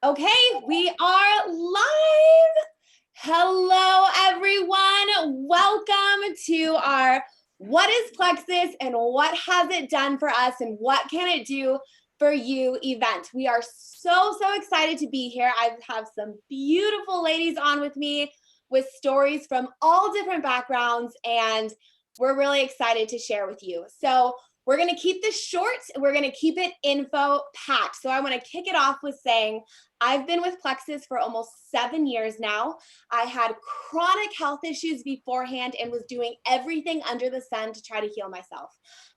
Okay, we are live. Hello, everyone. Welcome to our What is Plexus and what has it done for us and what can it do for you event. We are so excited to be here. I have some beautiful ladies on with me with stories from all different backgrounds, and we're really excited to share with you. So we're going to keep this short. We're going to keep it info packed. So I want to kick it off with saying I've been with Plexus for almost 7 years now. I had chronic health issues beforehand and was doing everything under the sun to try to heal myself.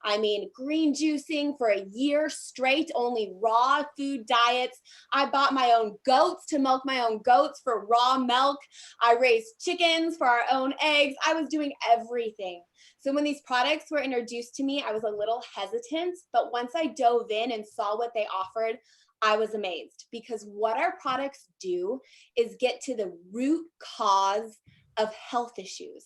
I mean, green juicing for a year straight, only raw food diets. I bought my own goats to milk my own goats for raw milk. I raised chickens for our own eggs. I was doing everything. So when these products were introduced to me, I was a little hesitant, but once I dove in and saw what they offered, I was amazed, because what our products do is get to the root cause of health issues.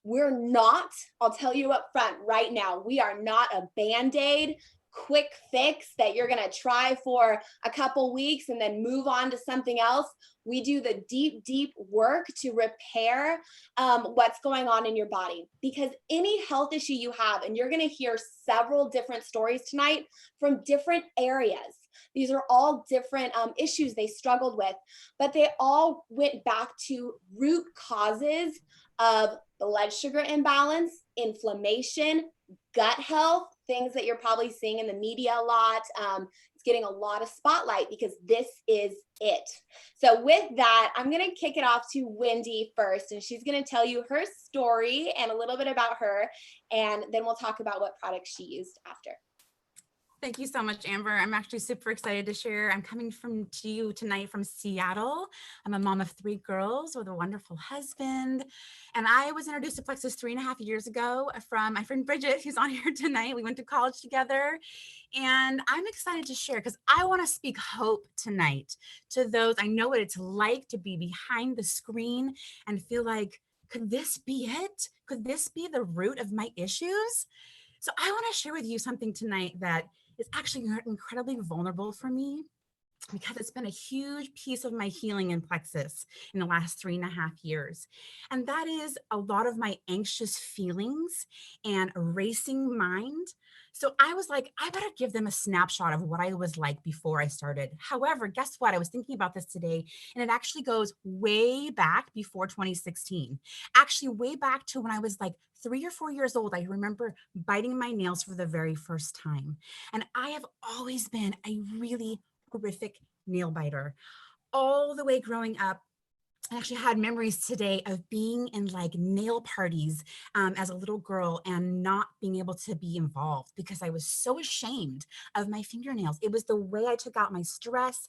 We're not, I'll tell you up front right now, we are not a Band-Aid quick fix that you're going to try for a couple weeks and then move on to something else. We do the deep work to repair what's going on in your body, because any health issue you have, and you're going to hear several different stories tonight from different areas. These are all different issues they struggled with, but they all went back to root causes of blood sugar imbalance, inflammation, gut health, things that you're probably seeing in the media a lot. It's getting a lot of spotlight because this is it. So with that, I'm going to kick it off to Wendy first, and she's going to tell you her story and a little bit about her, and then we'll talk about what products she used after. Thank you so much, Amber. I'm actually super excited to share. I'm coming to you tonight from Seattle. I'm a mom of 3 girls with a wonderful husband. And I was introduced to Plexus 3.5 years ago from my friend Bridgett, who's on here tonight. We went to college together. And I'm excited to share because I want to speak hope tonight to those. I know what it's like to be behind the screen and feel like, could this be it? Could this be the root of my issues? So I want to share with you something tonight that is actually incredibly vulnerable for me, because it's been a huge piece of my healing in Plexus in the last 3.5 years. And that is a lot of my anxious feelings and a racing mind. So I was like, I better give them a snapshot of what I was like before I started. However, guess what? I was thinking about this today, and it actually goes way back before 2016. Actually, way back to when I was like 3 or 4 years old. I remember biting my nails for the very first time. And I have always been a really horrific nail biter all the way growing up. I actually had memories today of being in like nail parties as a little girl and not being able to be involved because I was so ashamed of my fingernails. It was the way I took out my stress,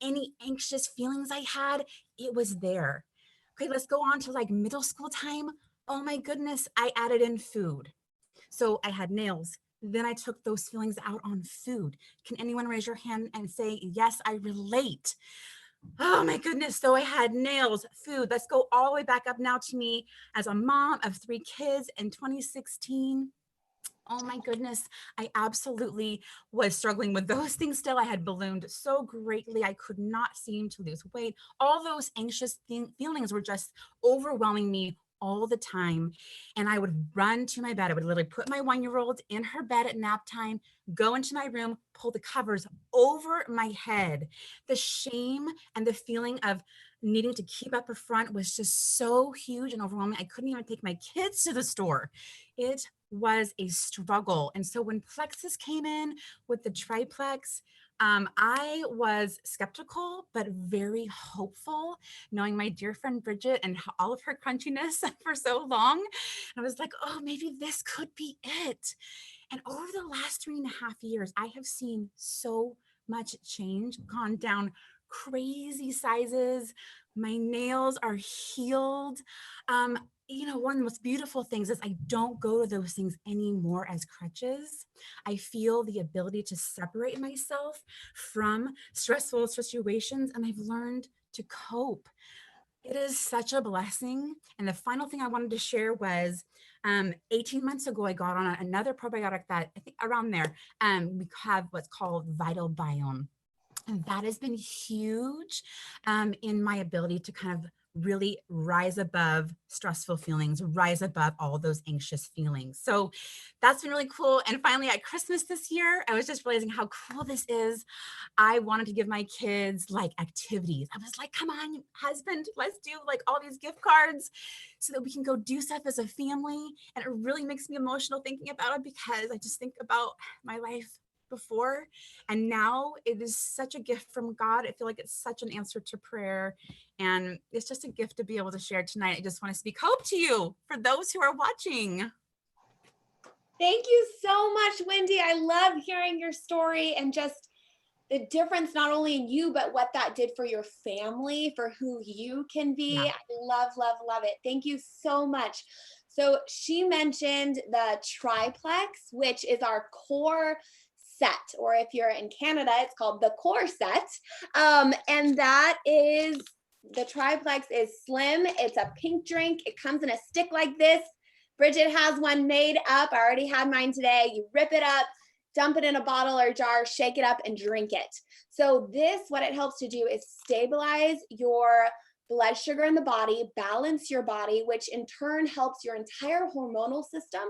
any anxious feelings I had, it was there. Okay, let's go on to like middle school time. Oh my goodness, I added in food. So I had nails. Then I took those feelings out on food. Can anyone raise your hand and say, yes, I relate? Oh my goodness. So I had nails, food. Let's go all the way back up now to me as a mom of 3 kids in 2016. Oh my goodness. I absolutely was struggling with those things still. I had ballooned so greatly. I could not seem to lose weight. All those anxious feelings were just overwhelming me all the time. And I would run to my bed. I would literally put my 1-year-old in her bed at nap time, go into my room, pull the covers over my head. The shame and the feeling of needing to keep up a front was just so huge and overwhelming. I couldn't even take my kids to the store. It was a struggle. And so when Plexus came in with the triplex, I was skeptical, but very hopeful, knowing my dear friend Bridgett and all of her crunchiness for so long. And I was like, oh, maybe this could be it. And over the last 3.5 years, I have seen so much change, gone down crazy sizes. My nails are healed. One of the most beautiful things is I don't go to those things anymore as crutches. I feel the ability to separate myself from stressful situations, and I've learned to cope. It is such a blessing. And the final thing I wanted to share was 18 months ago, I got on another probiotic that I think around there, we have what's called Vital Biome. And that has been huge in my ability to kind of really rise above stressful feelings, rise above all those anxious feelings. So that's been really cool. And finally at Christmas this year, I was just realizing how cool this is. I wanted to give my kids like activities. I was like, come on, husband, let's do like all these gift cards so that we can go do stuff as a family. And it really makes me emotional thinking about it because I just think about my life before and now. It is such a gift from God. I feel like it's such an answer to prayer, and it's just a gift to be able to share tonight. I just want to speak hope to you for those who are watching. Thank you so much, Wendy. I love hearing your story and just the difference not only in you, but what that did for your family, for who you can be. Yeah. I love, love, love it. Thank you so much. So she mentioned the triplex, which is our core set, or if you're in Canada, it's called the core set. And that is, the triplex is slim. It's a pink drink. It comes in a stick like this. Bridgett has one made up. I already had mine today. You rip it up, dump it in a bottle or jar, shake it up and drink it. So this, what it helps to do is stabilize your blood sugar in the body, balance your body, which in turn helps your entire hormonal system.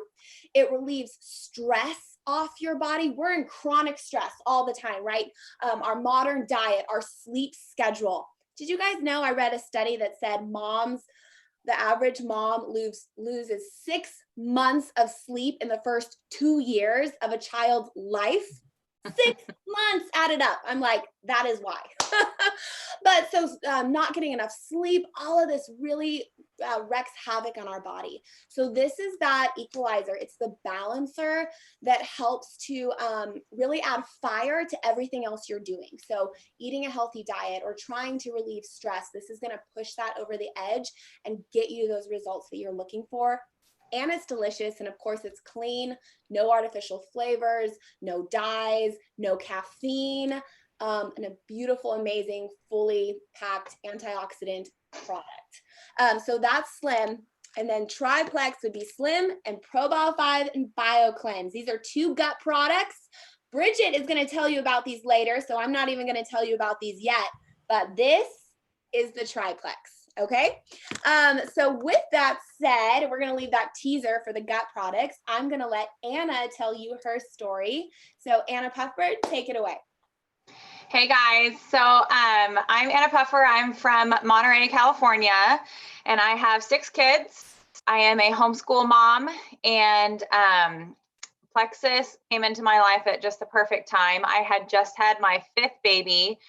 It relieves stress off your body. We're in chronic stress all the time, right? Our modern diet, our sleep schedule. Did you guys know, I read a study that said the average mom loses 6 months of sleep in the first 2 years of a child's life. 6 months added up. I'm like, that is why. But so not getting enough sleep, all of this really wreaks havoc on our body. So this is that equalizer. It's the balancer that helps to really add fire to everything else you're doing. So eating a healthy diet or trying to relieve stress, this is going to push that over the edge and get you those results that you're looking for. And it's delicious. And of course, it's clean, no artificial flavors, no dyes, no caffeine, and a beautiful, amazing, fully packed antioxidant product. So that's Slim. And then Triplex would be Slim and ProBio 5 and BioCleanse. These are 2 gut products. Bridgett is going to tell you about these later, so I'm not even going to tell you about these yet. But this is the Triplex. Okay. So with that said, we're going to leave that teaser for the gut products. I'm going to let Anna tell you her story. So Anna Puffbird, take it away. Hey guys, so I'm Anna Puffer. I'm from Monterey, California, and I have 6 kids. I am a homeschool mom, and Plexus came into my life at just the perfect time. I had just had my 5th baby,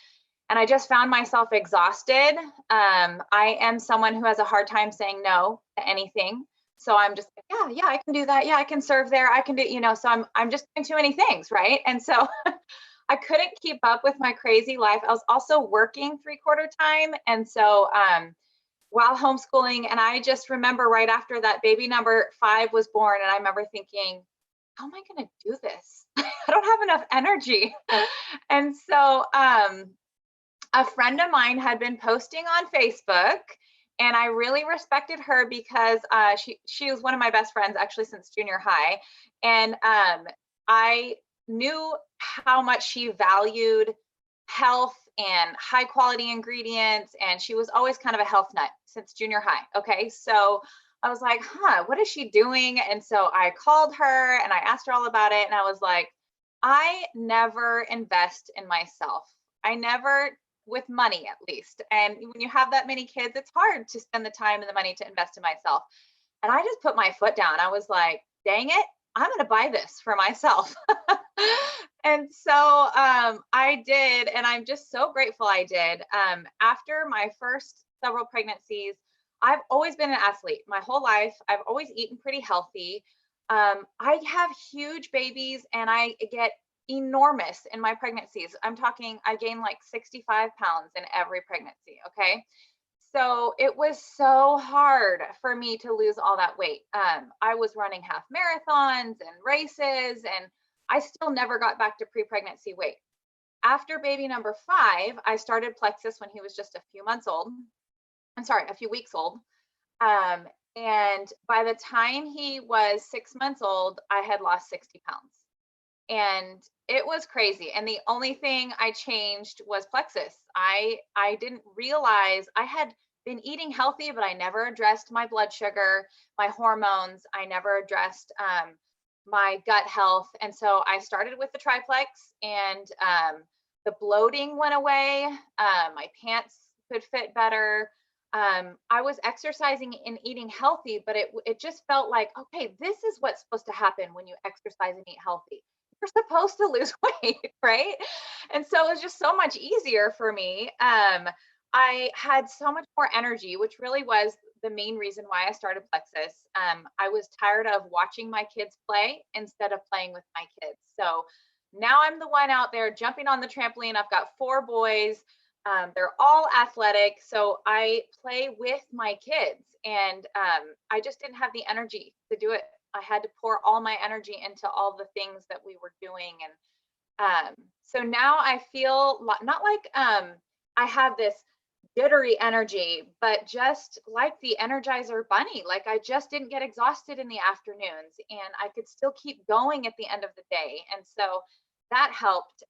and I just found myself exhausted. I am someone who has a hard time saying no to anything. So I'm just like, yeah, I can do that. Yeah, I can serve there. I can do, so I'm just doing too many things, right? And so I couldn't keep up with my crazy life. I was also working 3/4 time. And so while homeschooling, and I just remember right after that baby number 5 was born, and I remember thinking, how am I going to do this? I don't have enough energy. And so a friend of mine had been posting on Facebook, and I really respected her because she was one of my best friends actually since junior high. And I knew how much she valued health and high quality ingredients. And she was always kind of a health nut since junior high. Okay. So I was like, what is she doing? And so I called her and I asked her all about it. And I was like, I never invest in myself. I never, with money at least. And when you have that many kids, it's hard to spend the time and the money to invest in myself. And I just put my foot down. I was like, dang it, I'm going to buy this for myself. And so I did, and I'm just so grateful I did. After my first several pregnancies, I've always been an athlete my whole life. I've always eaten pretty healthy. I have huge babies, and I get enormous in my pregnancies. I'm talking, I gained like 65 pounds in every pregnancy. Okay. So it was so hard for me to lose all that weight. I was running half marathons and races, and I still never got back to pre-pregnancy weight. After baby number 5, I started Plexus when he was just a few weeks old. And by the time he was 6 months old, I had lost 60 pounds. And It was crazy. And the only thing I changed was Plexus. I didn't realize I had been eating healthy, but I never addressed my blood sugar, my hormones. I never addressed my gut health. And so I started with the triplex, and the bloating went away. My pants could fit better. I was exercising and eating healthy, but it just felt like, okay, this is what's supposed to happen when you exercise and eat healthy. You're supposed to lose weight, right? And so it was just so much easier for me. I had so much more energy, which really was the main reason why I started Plexus. I was tired of watching my kids play instead of playing with my kids. So now I'm the one out there jumping on the trampoline. I've got 4 boys. They're all athletic. So I play with my kids, and I just didn't have the energy to do it. I had to pour all my energy into all the things that we were doing. And so now I feel not like I have this jittery energy, but just like the Energizer Bunny. Like I just didn't get exhausted in the afternoons, and I could still keep going at the end of the day. And so that helped.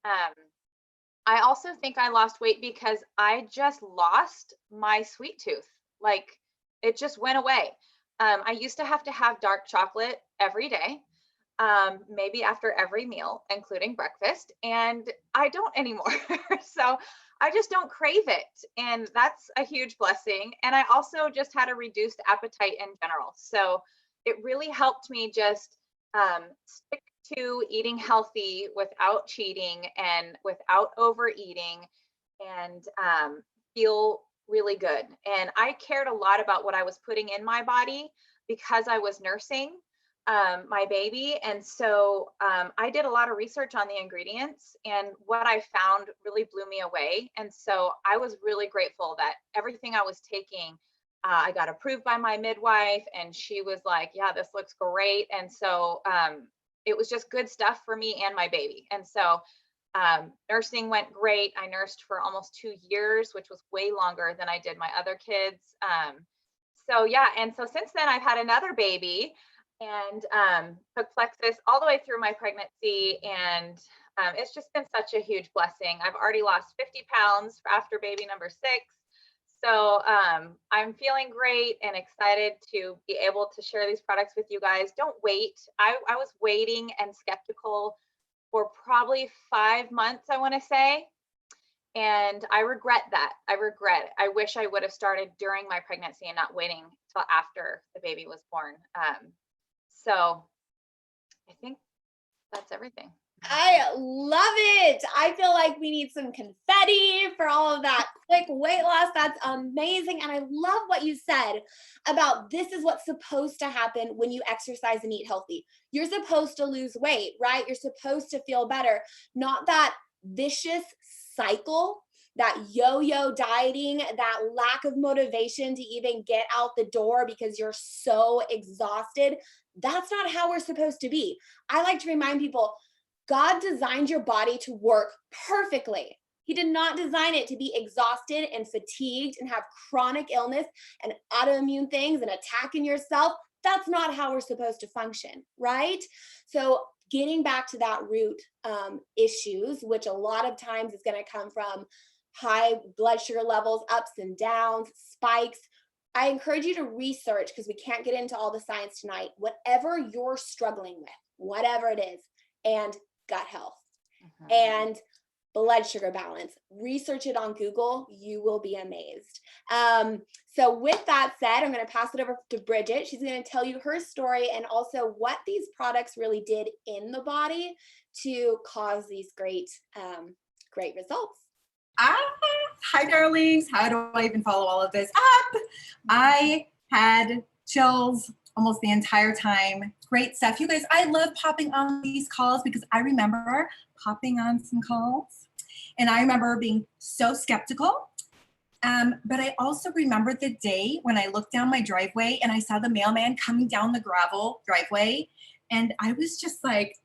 I also think I lost weight because I just lost my sweet tooth. Like it just went away. I used to have dark chocolate every day, maybe after every meal, including breakfast, and I don't anymore. So I just don't crave it. And that's a huge blessing. And I also just had a reduced appetite in general. So it really helped me just stick to eating healthy without cheating and without overeating, and feel really good. And I cared a lot about what I was putting in my body because I was nursing my baby. And so I did a lot of research on the ingredients, and what I found really blew me away. And so I was really grateful that everything I was taking, I got approved by my midwife, and she was like, yeah, this looks great. And so it was just good stuff for me and my baby. And so nursing went great. I nursed for almost 2 years, which was way longer than I did my other kids. So yeah, and so since then I've had another baby, and took Plexus all the way through my pregnancy, and it's just been such a huge blessing. I've already lost 50 pounds after baby number 6. So I'm feeling great and excited to be able to share these products with you guys. Don't wait. I was waiting and skeptical for probably 5 months, I want to say. And I regret that. I wish I would have started during my pregnancy and not waiting till after the baby was born. So I think that's everything. I love it. I feel like we need some confetti for all of that quick weight loss. That's amazing. And I love what you said about this is what's supposed to happen when you exercise and eat healthy. You're supposed to lose weight, right? You're supposed to feel better, not that vicious cycle, that yo-yo dieting, that lack of motivation to even get out the door because you're so exhausted. That's not how we're supposed to be. I like to remind people, God designed your body to work perfectly. He did not design it to be exhausted and fatigued and have chronic illness and autoimmune things and attacking yourself. That's not how we're supposed to function, right? So getting back to that root issues, which a lot of times is going to come from high blood sugar levels, ups and downs, spikes. I encourage you to research, because we can't get into all the science tonight, whatever you're struggling with, whatever it is, and gut health and blood sugar balance. Research it on Google. You will be amazed. So with that said, I'm going to pass it over to Bridgett. She's going to tell you her story and also what these products really did in the to cause these great results. Hi, darlings. How do I even follow all of this up? I had chills almost the entire time. Great stuff. You guys, I love popping on these calls because I remember popping on some calls and I remember being so skeptical. But I also remember the day when I looked down my driveway and I saw the mailman coming down the gravel driveway. And I was just like,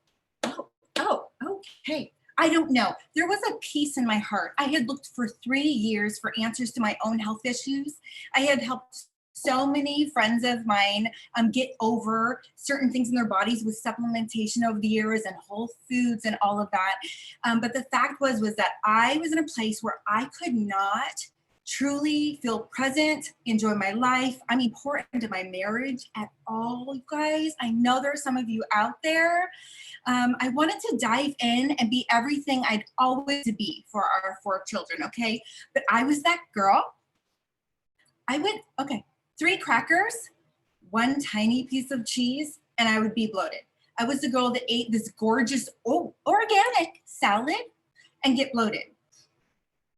oh, okay. I don't know. There was a peace in my heart. I had looked for 3 years for answers to my own health issues. I had helped so many friends of mine get over certain things in their bodies with supplementation over the years and whole foods and all of that. But the fact was that I was in a place where I could not truly feel present, enjoy my life. I mean, pour into my marriage at all, you guys. I know there are some of you out there. I wanted to dive in and be everything I'd always to be for our 4 children, okay? But I was that girl. I would, 3 crackers, 1 tiny piece of cheese, and I would be bloated. I was the girl that ate this gorgeous, organic salad and get bloated.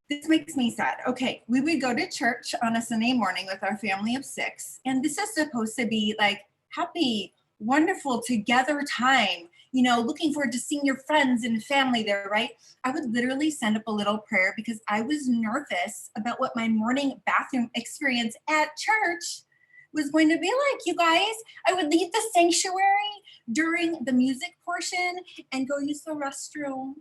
This makes me sad. Okay, we would go to church on a Sunday morning with our family of 6, and this is supposed to be like happy, wonderful together time, you know, looking forward to seeing your friends and family there, right? I would literally send up a little prayer because I was nervous about what my morning bathroom experience at church was going to be like, you guys. I would leave the sanctuary during the music portion and go use the restroom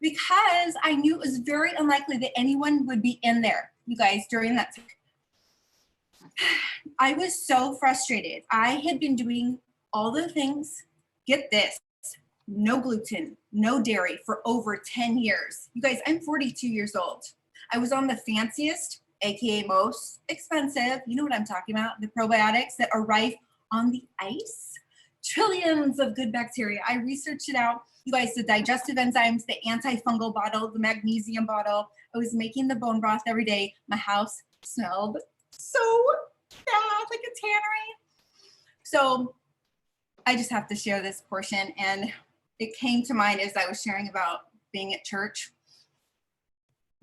because I knew it was very unlikely that anyone would be in there, you guys, during that time. I was so frustrated. I had been doing all the things, get this, no gluten, no dairy for over 10 years. You guys, I'm 42 years old. I was on the fanciest, AKA most expensive, you know what I'm talking about, the probiotics that arrive on the ice. Trillions of good bacteria. I researched it out. You guys, the digestive enzymes, the antifungal bottle, the magnesium bottle. I was making the bone broth every day. My house smelled so bad, like a tannery. So I just have to share this portion. And it came to mind as I was sharing about being at church.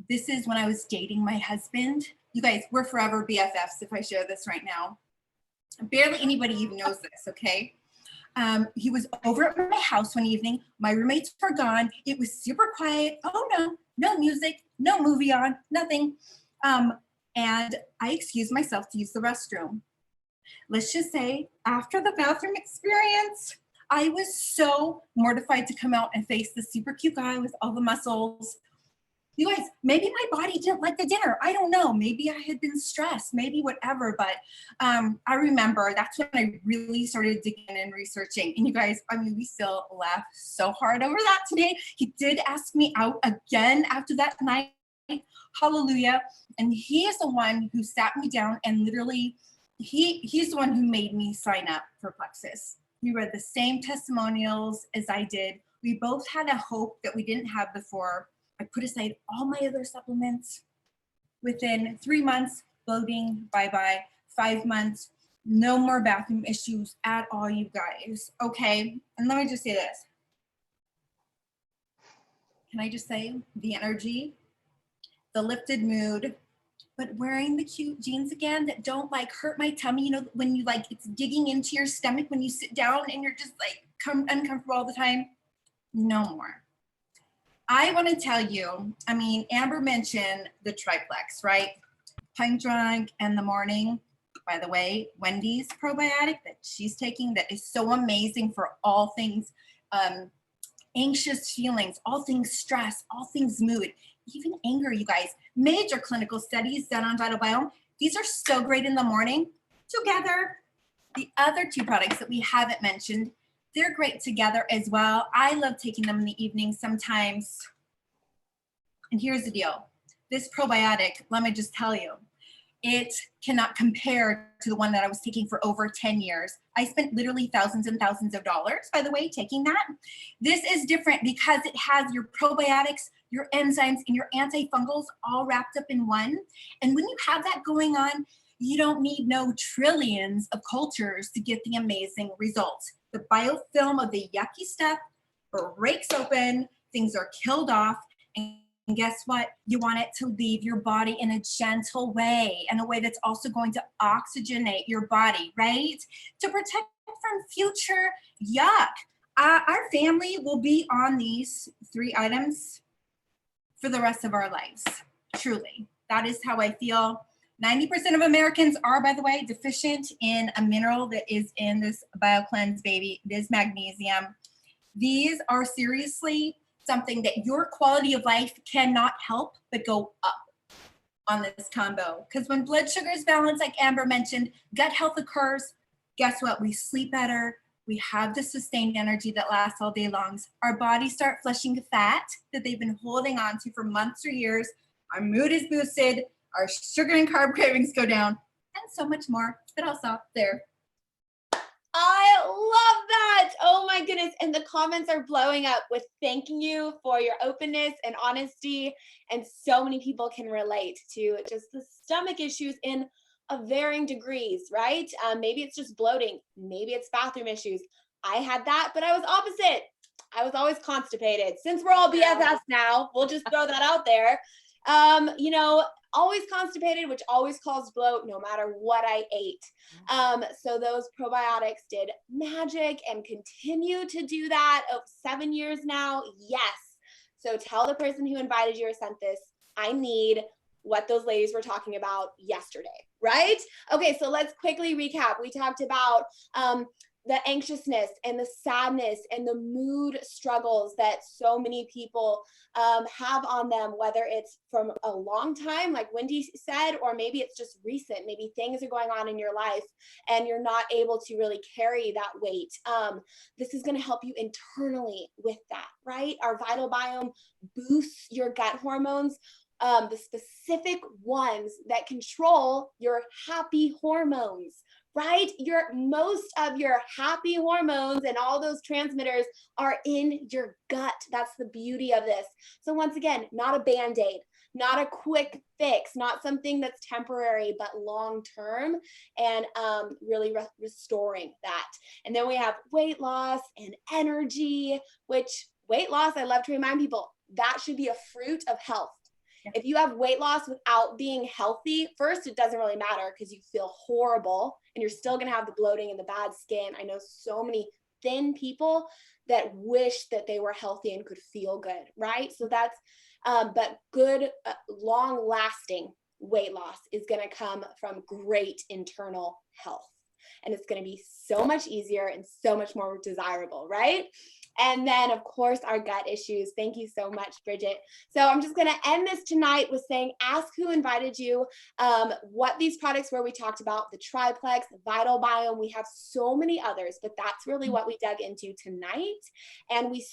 This is when I was dating my husband. You guys, we're forever BFFs if I share this right now. Barely anybody even knows this, okay? He was over at my house one evening. My roommates were gone. It was super quiet. Oh no, no music, no movie on, nothing. And I excused myself to use the restroom. Let's just say after the bathroom experience, I was so mortified to come out and face the super cute guy with all the muscles. You guys, maybe my body didn't like the dinner. I don't know. Maybe I had been stressed, maybe whatever. But I remember that's when I really started digging and researching. And you guys, I mean, we still laugh so hard over that today. He did ask me out again after that night. Hallelujah. And he is the one who sat me down and literally, he's the one who made me sign up for Plexus. We read the same testimonials as I did. We both had a hope that we didn't have before. I put aside all my other supplements. Within 3 months, bloating, bye-bye. 5 months, no more bathroom issues at all, you guys. Okay, and let me just say this. Can I just say the energy, the lifted mood, but wearing the cute jeans again that don't like hurt my tummy, you know, when you like, it's digging into your stomach when you sit down and you're just like uncomfortable all the time. No more. I want to tell you, I mean, Amber mentioned the triplex, right? Pint drunk in the morning. By the way, Wendy's probiotic that she's taking that is so amazing for all things anxious feelings, all things stress, all things mood, even anger, you guys. Major clinical studies done on Vital Biome. These are so great in the morning together. The other 2 products that we haven't mentioned, they're great together as well. I love taking them in the evening sometimes. And here's the deal. This probiotic, let me just tell you, it cannot compare to the one that I was taking for over 10 years. I spent literally thousands and thousands of dollars, by the way, taking that. This is different because it has your probiotics, your enzymes, and your antifungals all wrapped up in one. And when you have that going on, you don't need no trillions of cultures to get the amazing results. The biofilm of the yucky stuff breaks open, things are killed off, and guess what? You want it to leave your body in a gentle way, in a way that's also going to oxygenate your body, right? To protect from future yuck. Our family will be on these 3 items for the rest of our lives, truly. That is how I feel. 90% of Americans are, by the way, deficient in a mineral that is in this BioCleanse baby. It is magnesium. These are seriously something that your quality of life cannot help but go up on this combo. Because when blood sugar is balanced, like Amber mentioned, gut health occurs. Guess what? We sleep better. We have the sustained energy that lasts all day long. Our bodies start flushing the fat that they've been holding on to for months or years. Our mood is boosted. Our sugar and carb cravings go down, and so much more. But I'll stop there. I love that. Oh my goodness. And the comments are blowing up with thanking you for your openness and honesty. And so many people can relate to just the stomach issues in varying degrees, right? Maybe it's just bloating. Maybe it's bathroom issues. I had that, but I was opposite. I was always constipated. Since we're all BFFs now, we'll just throw that out there. You know, always constipated, which always caused bloat no matter what I ate. So those probiotics did magic and continue to do that. 7 years now. Yes. So tell the person who invited you or sent this, I need what those ladies were talking about yesterday, right? Okay, so let's quickly recap. We talked about the anxiousness and the sadness and the mood struggles that so many people have on them, whether it's from a long time, like Wendy said, or maybe it's just recent. Maybe things are going on in your life and you're not able to really carry that weight. This is going to help you internally with that, right? Our vital biome boosts your gut hormones, the specific ones that control your happy hormones, right? Most of your happy hormones and all those transmitters are in your gut. That's the beauty of this. So once again, not a Band-Aid, not a quick fix, not something that's temporary, but long-term, and really restoring that. And then we have weight loss and energy, which weight loss, I love to remind people, that should be a fruit of health. If you have weight loss without being healthy, first, it doesn't really matter because you feel horrible and you're still going to have the bloating and the bad skin. I know so many thin people that wish that they were healthy and could feel good, right? So that's, but good, long lasting weight loss is going to come from great internal health. And it's going to be so much easier and so much more desirable, right? And then, of course, our gut issues. Thank you so much, Bridgett. So I'm just going to end this tonight with saying, ask who invited you, what these products were we talked about, the Triplex, the Vital Biome. We have so many others, but that's really what we dug into tonight. And we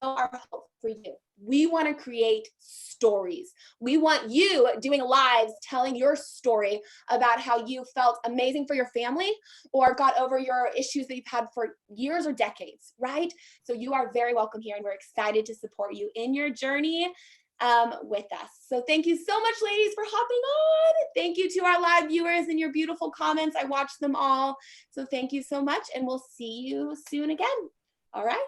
our hope for you. We want to create stories. We want you doing lives telling your story about how you felt amazing for your family or got over your issues that you've had for years or decades, right? So you are very welcome here, and we're excited to support you in your journey with us. So thank you so much, ladies, for hopping on. Thank you to our live viewers and your beautiful comments. I watched them all. So thank you so much, and we'll see you soon again. All right.